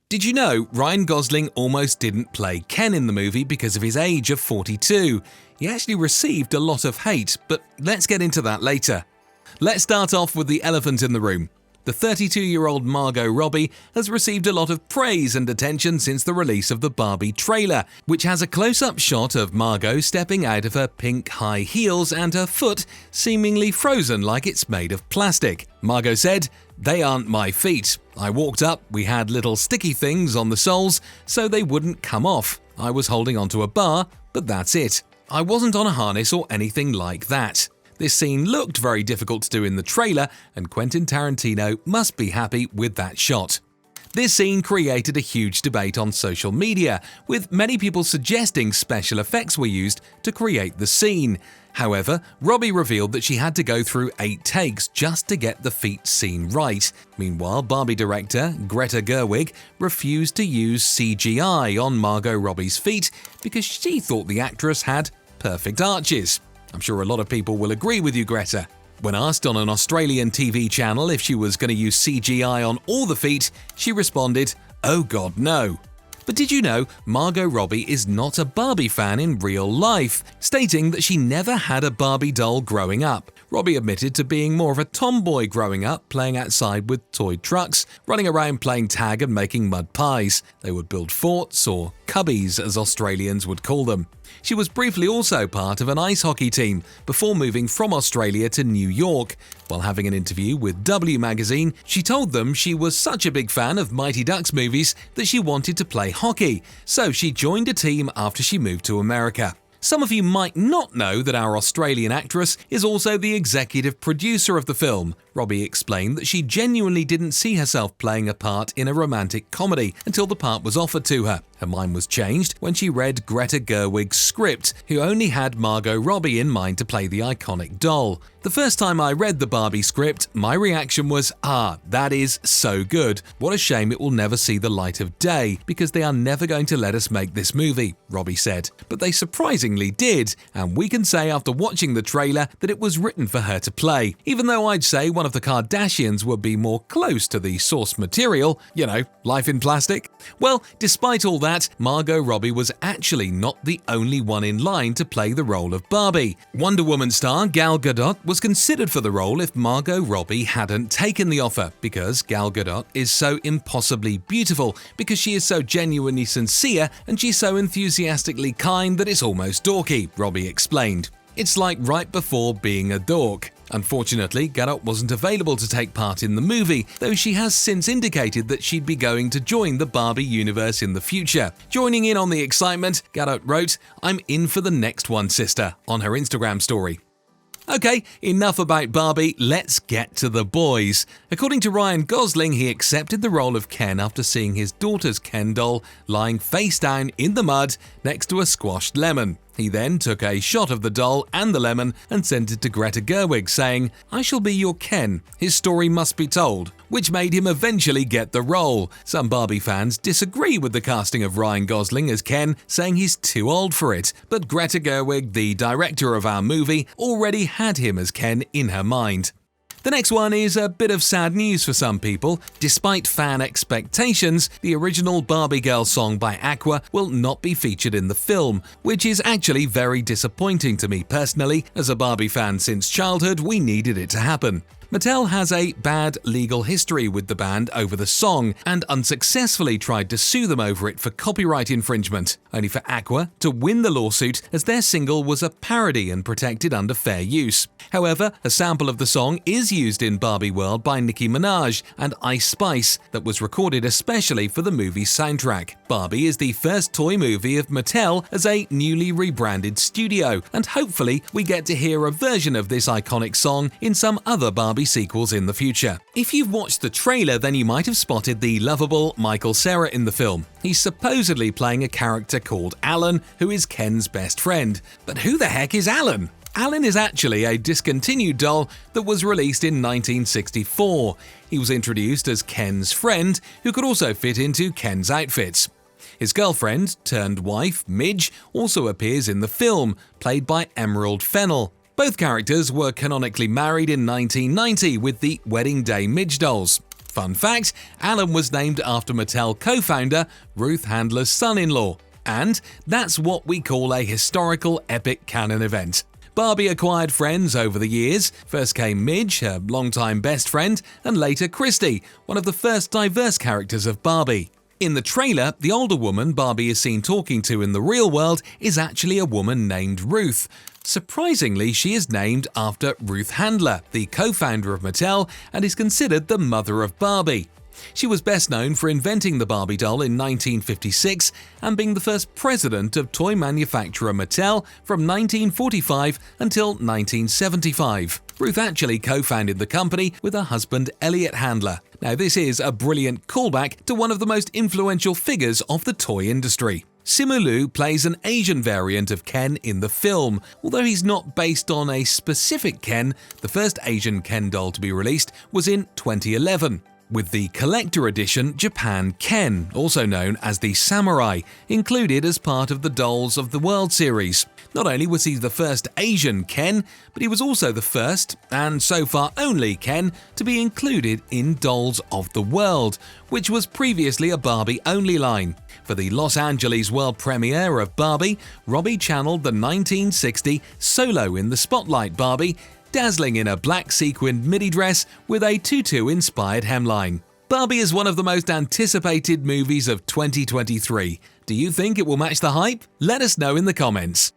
Did you know Ryan Gosling almost didn't play Ken in the movie because of his age of 42? He actually received a lot of hate, but let's get into that later. Let's start off with the elephant in the room. The 32-year-old Margot Robbie has received a lot of praise and attention since the release of the Barbie trailer, which has a close-up shot of Margot stepping out of her pink high heels and her foot seemingly frozen like it's made of plastic. Margot said, "They aren't my feet. I walked up, we had little sticky things on the soles so they wouldn't come off. I was holding onto a bar, but that's it. I wasn't on a harness or anything like that." This scene looked very difficult to do in the trailer, and Quentin Tarantino must be happy with that shot. This scene created a huge debate on social media, with many people suggesting special effects were used to create the scene. However, Robbie revealed that she had to go through 8 takes just to get the feet scene right. Meanwhile, Barbie director Greta Gerwig refused to use CGI on Margot Robbie's feet because she thought the actress had perfect arches. I'm sure a lot of people will agree with you, Greta. When asked on an Australian TV channel if she was going to use CGI on all the feet, she responded, "Oh God, no." But did you know Margot Robbie is not a Barbie fan in real life, stating that she never had a Barbie doll growing up? Robbie admitted to being more of a tomboy growing up, playing outside with toy trucks, running around playing tag and making mud pies. They would build forts, or cubbies as Australians would call them. She was briefly also part of an ice hockey team before moving from Australia to New York. While having an interview with W magazine, she told them she was such a big fan of Mighty Ducks movies that she wanted to play hockey, so she joined a team after she moved to America. Some of you might not know that our Australian actress is also the executive producer of the film. Robbie explained that she genuinely didn't see herself playing a part in a romantic comedy until the part was offered to her. Her mind was changed when she read Greta Gerwig's script, who only had Margot Robbie in mind to play the iconic doll. "The first time I read the Barbie script, my reaction was, that is so good. What a shame it will never see the light of day, because they are never going to let us make this movie," Robbie said. But they surprisingly did, and we can say after watching the trailer that it was written for her to play, even though I'd say one of the Kardashians would be more close to the source material, life in plastic. Well, despite all that, Margot Robbie was actually not the only one in line to play the role of Barbie. Wonder Woman star Gal Gadot was considered for the role if Margot Robbie hadn't taken the offer, because Gal Gadot is so impossibly beautiful, because she is so genuinely sincere and she's so enthusiastically kind that it's almost dorky, Robbie explained. "It's like right before being a dork." Unfortunately, Gadot wasn't available to take part in the movie, though she has since indicated that she'd be going to join the Barbie universe in the future. Joining in on the excitement, Gadot wrote, "I'm in for the next one, sister," on her Instagram story. Okay, enough about Barbie, let's get to the boys. According to Ryan Gosling, he accepted the role of Ken after seeing his daughter's Ken doll lying face down in the mud next to a squashed lemon. He then took a shot of the doll and the lemon and sent it to Greta Gerwig, saying, "I shall be your Ken. His story must be told," which made him eventually get the role. Some Barbie fans disagree with the casting of Ryan Gosling as Ken, saying he's too old for it, but Greta Gerwig, the director of our movie, already had him as Ken in her mind. The next one is a bit of sad news for some people. Despite fan expectations, the original Barbie Girl song by Aqua will not be featured in the film, which is actually very disappointing to me personally. As a Barbie fan since childhood, we needed it to happen. Mattel has a bad legal history with the band over the song and unsuccessfully tried to sue them over it for copyright infringement, only for Aqua to win the lawsuit as their single was a parody and protected under fair use. However, a sample of the song is used in Barbie World by Nicki Minaj and Ice Spice that was recorded especially for the movie's soundtrack. Barbie is the first toy movie of Mattel as a newly rebranded studio, and hopefully we get to hear a version of this iconic song in some other Barbie sequels in the future. If you've watched the trailer, then you might have spotted the lovable Michael Cera in the film. He's supposedly playing a character called Alan, who is Ken's best friend. But who the heck is Alan? Alan is actually a discontinued doll that was released in 1964. He was introduced as Ken's friend, who could also fit into Ken's outfits. His girlfriend turned wife, Midge, also appears in the film, played by Emerald Fennell. Both characters were canonically married in 1990 with the Wedding Day Midge dolls. Fun fact, Alan was named after Mattel co-founder Ruth Handler's son-in-law. And that's what we call a historical epic canon event. Barbie acquired friends over the years. First came Midge, her longtime best friend, and later Christy, one of the first diverse characters of Barbie. In the trailer, the older woman Barbie is seen talking to in the real world is actually a woman named Ruth. Surprisingly, she is named after Ruth Handler, the co-founder of Mattel, and is considered the mother of Barbie. She was best known for inventing the Barbie doll in 1956 and being the first president of toy manufacturer Mattel from 1945 until 1975. Ruth actually co-founded the company with her husband Elliot Handler. Now, this is a brilliant callback to one of the most influential figures of the toy industry. Simu Liu plays an Asian variant of Ken in the film. Although he's not based on a specific Ken, the first Asian Ken doll to be released was in 2011. With the collector edition Japan Ken, also known as the Samurai, included as part of the Dolls of the World series. Not only was he the first Asian Ken, but he was also the first, and so far only Ken, to be included in Dolls of the World, which was previously a Barbie-only line. For the Los Angeles world premiere of Barbie, Robbie channeled the 1960 Solo in the Spotlight Barbie, dazzling in a black sequined midi dress with a tutu-inspired hemline. Barbie is one of the most anticipated movies of 2023. Do you think it will match the hype? Let us know in the comments.